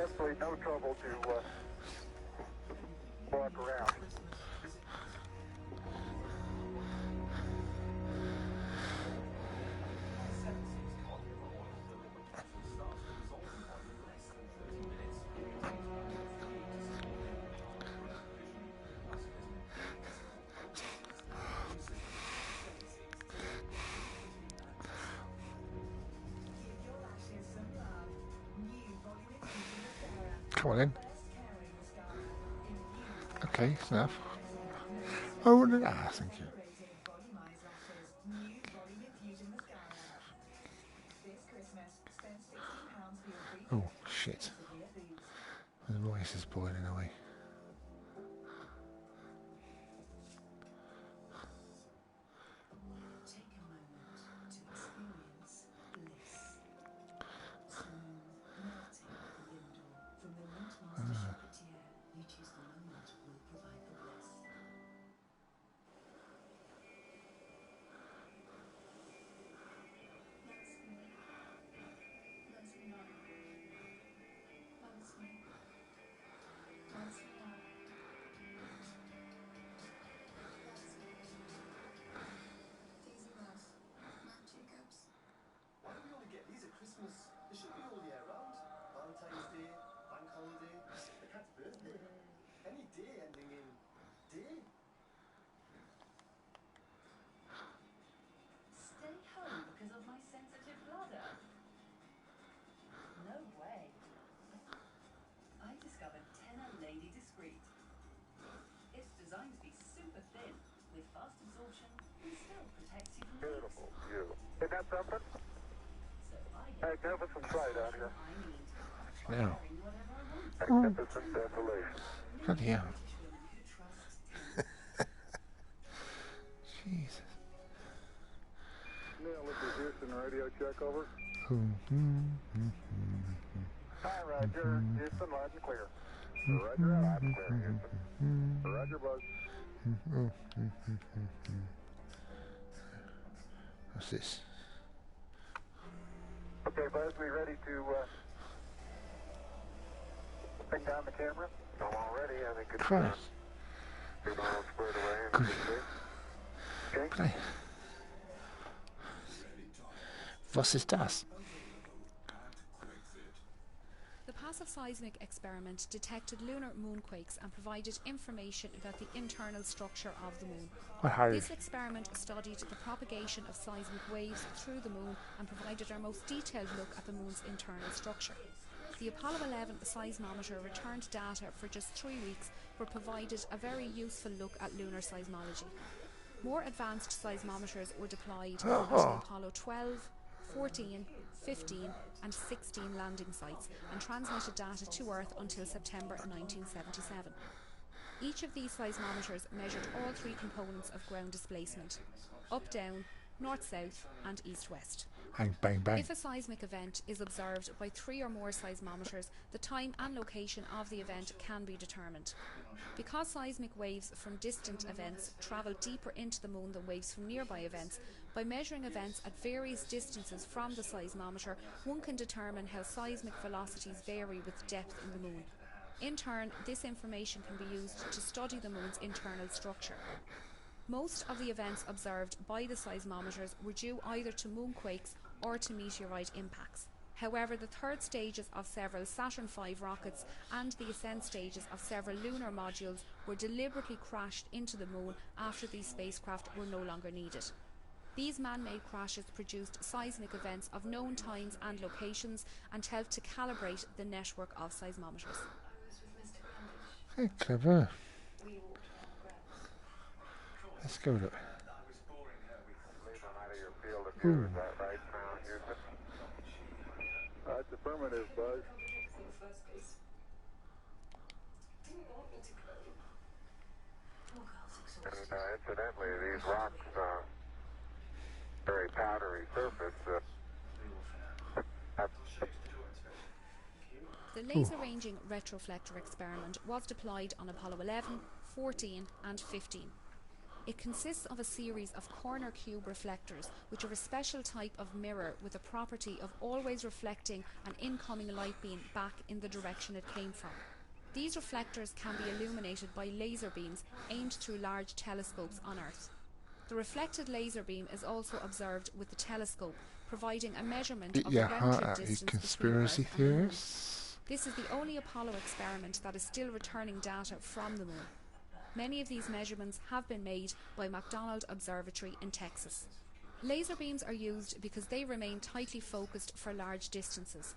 Absolutely no trouble to walk around. Come on in. Okay, it's enough. Oh, thank you. Oh, shit. The noise is boiling away. Beautiful view. Isn't that something? Magnificent sight out here. Now. Magnificent desolation. Bloody hell. Jesus. Neil, this is Houston radio check over. Hi, Roger. Houston, loud and clear. Roger, loud and clear, Houston. Roger, Buzz. What's this? Okay, Buzz, we ready to bring down the camera? I'm all ready. I think it's Christ. getting all squared away. Good. Okay. Was ist das? The passive seismic experiment detected lunar moonquakes and provided information about the internal structure of the moon. This experiment studied the propagation of seismic waves through the moon and provided our most detailed look at the moon's internal structure. The Apollo 11 seismometer returned data for just 3 weeks, but provided a very useful look at lunar seismology. More advanced seismometers were deployed at the Apollo 12, 14, 15 and 16 landing sites and transmitted data to Earth until September 1977. Each of these seismometers measured all 3 components of ground displacement: up-down, north-south and east-west. Bang, bang, bang. If a seismic event is observed by 3 or more seismometers, the time and location of the event can be determined. Because seismic waves from distant events travel deeper into the moon than waves from nearby events, by measuring events at various distances from the seismometer, one can determine how seismic velocities vary with depth in the moon. In turn, this information can be used to study the moon's internal structure. Most of the events observed by the seismometers were due either to moonquakes or to meteorite impacts. However, the third stages of several Saturn V rockets and the ascent stages of several lunar modules were deliberately crashed into the moon after these spacecraft were no longer needed. These man-made crashes produced seismic events of known times and locations and helped to calibrate the network of seismometers. Hey, clever. Let's go look. Is that right, Houston? That's affirmative, Buzz. And incidentally, these rocks, very powdery surface. The laser ranging retroflector experiment was deployed on Apollo 11, 14 and 15. It consists of a series of corner cube reflectors, which are a special type of mirror with the property of always reflecting an incoming light beam back in the direction it came from. These reflectors can be illuminated by laser beams aimed through large telescopes on Earth. The reflected laser beam is also observed with the telescope, providing a measurement of the relative distance between conspiracy Earth and the Moon. theorists. This is the only Apollo experiment that is still returning data from the Moon. Many of these measurements have been made by McDonald Observatory in Texas. Laser beams are used because they remain tightly focused for large distances.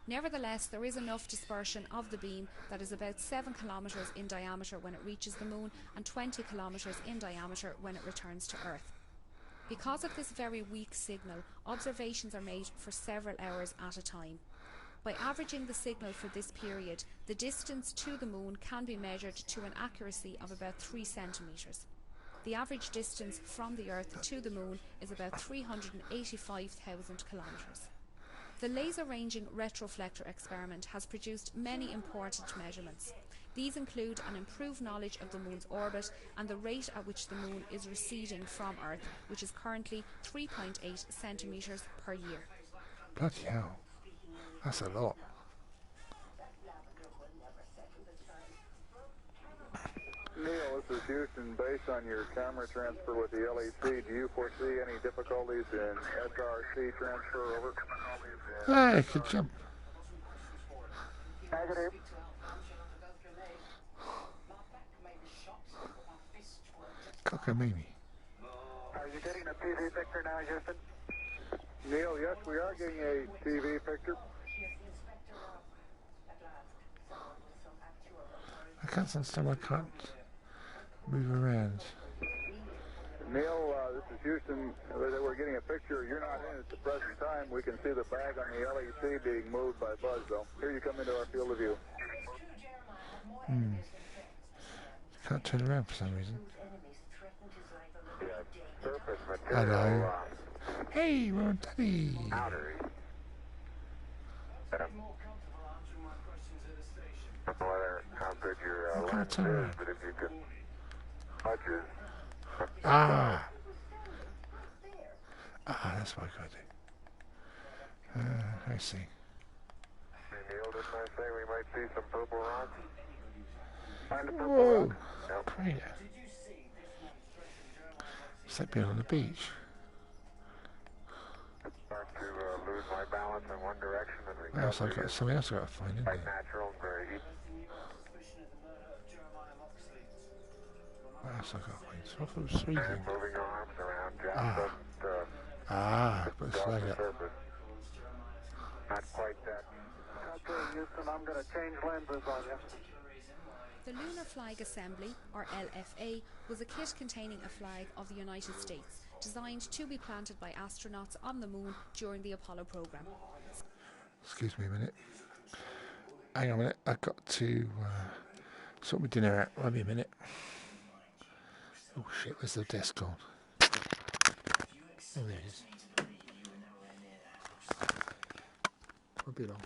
Nevertheless, there is enough dispersion of the beam that is about 7 kilometers in diameter when it reaches the Moon and 20 kilometers in diameter when it returns to Earth. Because of this very weak signal, observations are made for several hours at a time. By averaging the signal for this period, the distance to the Moon can be measured to an accuracy of about 3 centimeters. The average distance from the Earth to the Moon is about 385,000 kilometers. The laser ranging retroflector experiment has produced many important measurements. These include an improved knowledge of the Moon's orbit and the rate at which the Moon is receding from Earth, which is currently 3.8 centimeters per year. Bloody hell. That's a lot. Neil, this is Houston. Based on your camera transfer with the LEC, do you foresee any difficulties in SRC transfer over? Hey, good jump. Negative. Cockamamie. Are you getting a TV picture now, Houston? Neil, yes, we are getting a TV picture. I can't understand why I can't move around. Neil, this is Houston. We're getting a picture. You're not in at the present time. We can see the bag on the LEC being moved by Buzz, though. Here you come into our field of view. Can't turn around for some reason. Yeah, surface material. Hello. Hey, we're on Daddy. Outer. Whether how good your lens is, but if you can touch it. Ah, that's what I got to do. I see. Hey, Neil, didn't I say we might see some purple rocks? Find a purple Whoa, rock? Yep. crater. It's like being on the beach. Start to lose my balance in one direction and What else recovery I've got? is Something else I've got to find, isn't quite there? natural, very easy. What else I've got to find? So I thought it was 3 And things. moving your arms around, Jack Put the doesn't flag the up. surface. Not quite that. Okay, Houston, I'm going to change lenses on you. The Lunar Flag Assembly, or LFA, was a kit containing a flag of the United States, designed to be planted by astronauts on the Moon during the Apollo program. Excuse me a minute. Hang on a minute. I've got to sort my dinner out. Wait me a minute. Oh shit, where's the desk gone? Oh, there it is. Won't be long.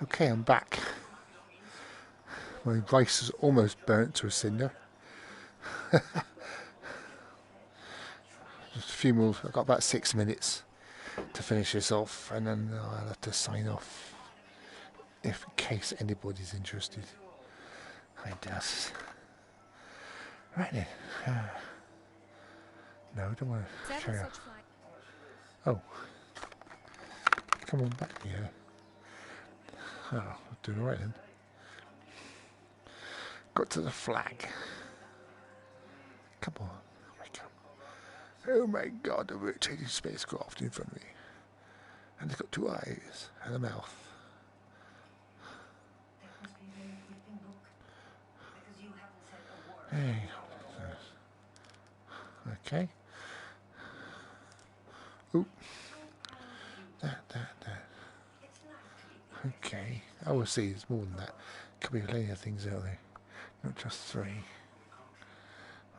Okay, I'm back. My rice is almost burnt to a cinder. Just a few more. I've got about 6 minutes to finish this off, and then I'll have to sign off. If in case anybody's interested. I guess. Right then. No, I don't want to carry on. Oh. Come on back here. Oh, I'm doing alright then. Got to the flag. Come on. Wake up. Oh my god, a rotating spacecraft in front of me. And it's got 2 eyes and a mouth. Hey. Okay. Ooh. That. Okay. I will see, it's more than that. Could be plenty of things out there. Not just 3.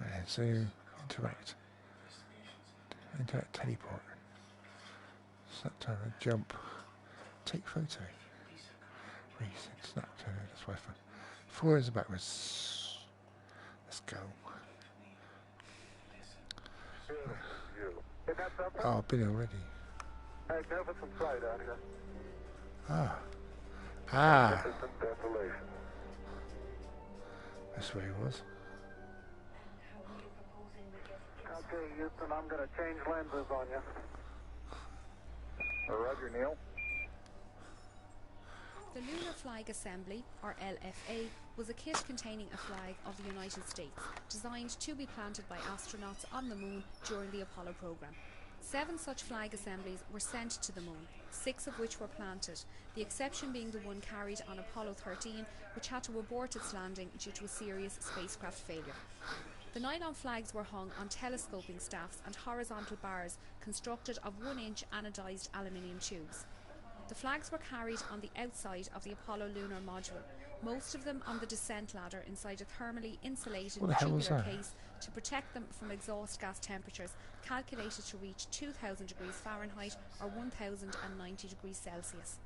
Right, so interact. Interact teleport. Snap turn, jump. Take photo. Reset, snap turn, that's Wi-Fi. 4 is backwards. Let's go. Oh, I've been already. Magnificent sight out here. Ah. Desolation. That's where he was. Okay, Houston, I'm going to change lenses on you. Roger, Neil. The Lunar Flag Assembly, or LFA, was a kit containing a flag of the United States, designed to be planted by astronauts on the moon during the Apollo program. 7 such flag assemblies were sent to the moon, 6 of which were planted, the exception being the one carried on Apollo 13, which had to abort its landing due to a serious spacecraft failure. The nylon flags were hung on telescoping staffs and horizontal bars constructed of 1-inch anodized aluminium tubes. The flags were carried on the outside of the Apollo lunar module, most of them on the descent ladder inside a thermally insulated tubular case to protect them from exhaust gas temperatures calculated to reach 2000 degrees Fahrenheit or 1090 degrees Celsius.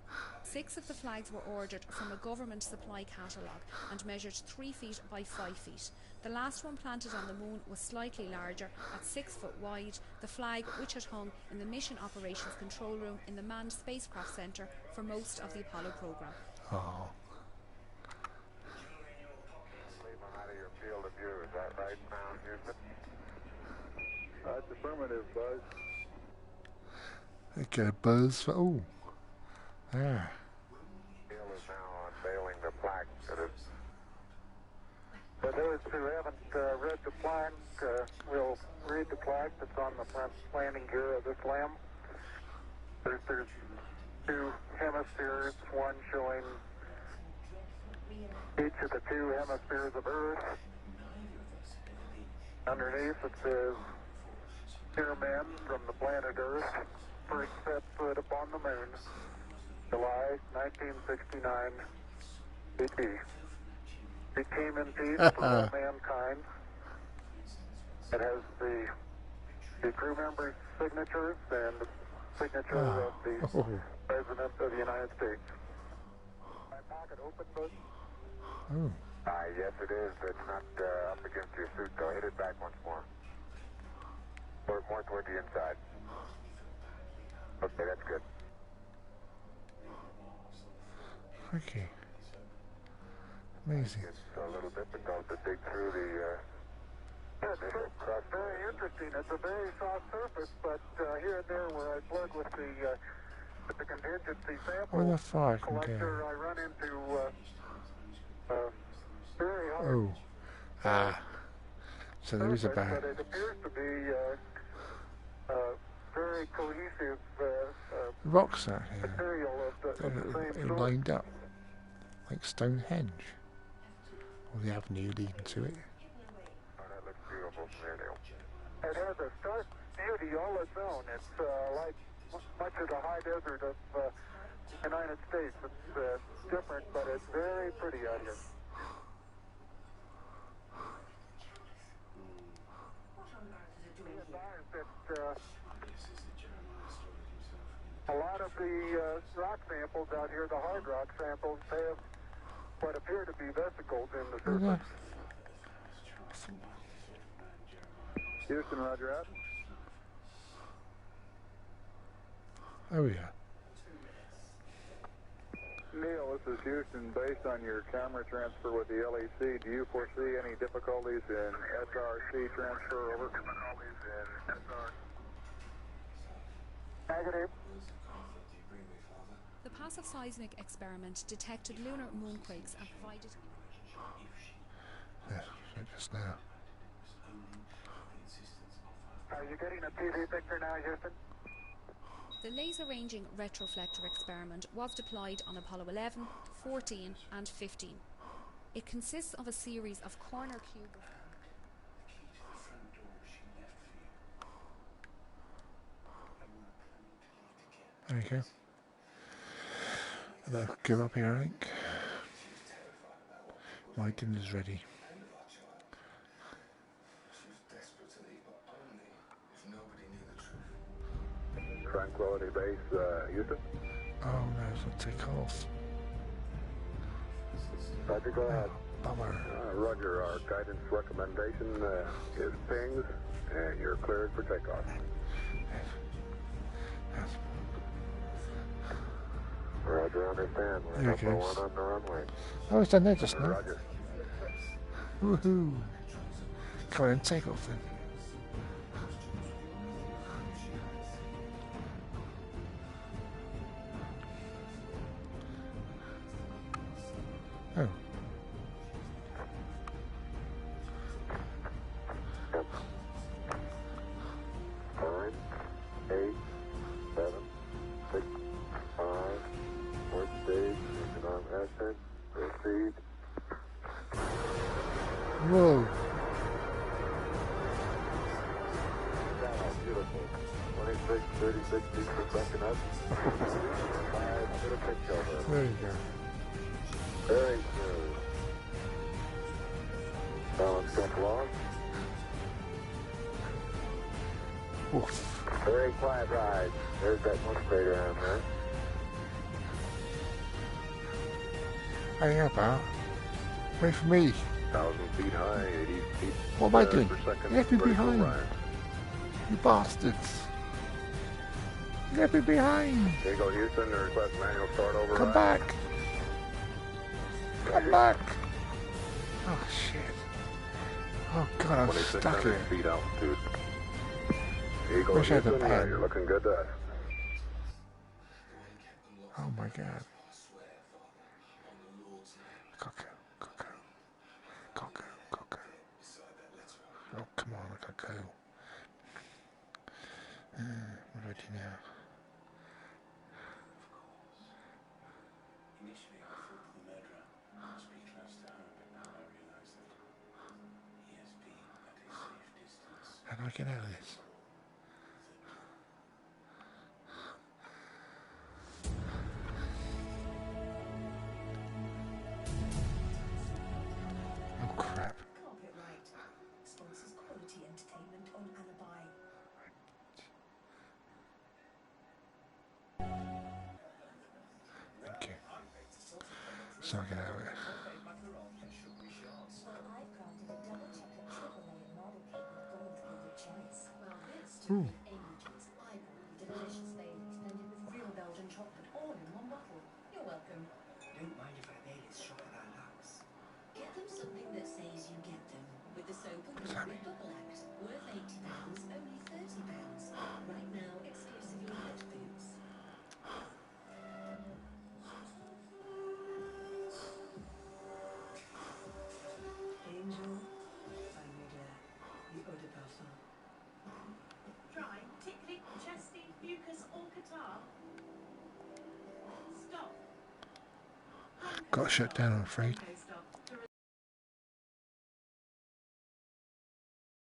6 of the flags were ordered from a government supply catalogue and measured 3 feet by 5 feet. The last one planted on the moon was slightly larger, at 6 foot wide, the flag which had hung in the Mission Operations Control Room in the Manned Spacecraft Centre for most of the Apollo program. Oh. Out of your field of view, is that right now, Houston? That's affirmative, Buzz. Okay, Buzz. Oh. Ah. Neil is now unveiling the plaque that is. For those who haven't read the plaque, we'll read the plaque that's on the landing gear of this LEM. There's 2 hemispheres, one showing each of the 2 hemispheres of Earth. Underneath it says, "Dear men from the planet Earth, first set foot upon the moon, July 1969, BT. We came in peace for all mankind." It has the crew members' signatures and the signature of the President of the United States. My pocket open, Buzz? Oh. Yes, it is. It's not up against your suit, though. Hit it back once more. Or more toward the inside. Okay, that's good. Okay. Amazing. It's a little difficult to dig through the... It's very interesting. It's a very soft surface, but here and there where I plug with the contingency sample collector, I run into very hard... Oh. Ah. So there is a bag. But it appears to be very cohesive rocks out here. material of the same sort. Lined up. Like Stonehenge. Or the avenue leading to it. Oh, that looks beautiful from there, Neil. It has a stark beauty all its own. It's like much of the high desert of the United States. It's different, but it's very pretty out here. He advised that a lot of the rock samples out here, the hard rock samples, have what appear to be vesicles in the surface. Houston, roger out. Oh yeah. Neil, this is Houston. Based on your camera transfer with the LEC, do you foresee any difficulties in SRC transfer over? Negative. The passive seismic experiment detected lunar moonquakes and provided... Yeah, so just now. Are you getting a TV picture now, Houston? The laser ranging retroflector experiment was deployed on Apollo 11, 14 and 15. It consists of a series of corner cube... There you go. I'll give up here, I think. My dinner's ready. Tranquility Base, Houston. Oh no, it's a take off. Roger, go ahead. Bummer. Roger, our guidance recommendation is pings, and you're cleared for takeoff. Yes. Roger, understand. We're There it number goes. one on the runway. Oh, it's done there just now. Roger. Woohoo! Come on, take off then. Oh. Yep. 9, 8, 7, 6, 5, fourth stage, engine on ascent, proceed. Whoa! Beautiful. 26, 36 feet per second up. 5, bit of pitch over. There you go. Very smooth. Balance jump long. Oof. Very quiet ride. There's that one crater on there. Hang up, Al. Wait for me. 1,000 feet high, 80 feet What am I per doing? second. You left me vertical behind. rise. You bastards. You left me behind. There you go, Houston. The request manual start over. Come back. Come back. Oh, shit. Oh, God, I'm stuck 2,600 here. feet altitude. There you go, Wish I had a Houston. pen. You're looking good to us. Oh, my God. Coco. Oh, come on, I gotta go. What do I do now? Initially, I thought the murderer must be close to home, but now I realise that he has been at a safe distance. How do I get out of this? Oh, crap. Carpet Right sponsors quality entertainment on Alibi. Thank you. So I get out of it. Well, I've crafted a double chocolate triple layer marble cake with gold-coated cherries. Well, this Ooh. ages. I call it delicious Baileys blended with real Belgian chocolate all in one bottle. You're welcome. Don't mind if I Baileys shop at our Lux. Get them something that says you get them. With the soap and Sammy. liquid double act. Worth £80, only £30. Right now, exclusively at Boots. Angel, Vanilla, the eau de parfum. Dry, tickling, chesty, mucus or catarrh. Stop. Got shut down, I'm afraid.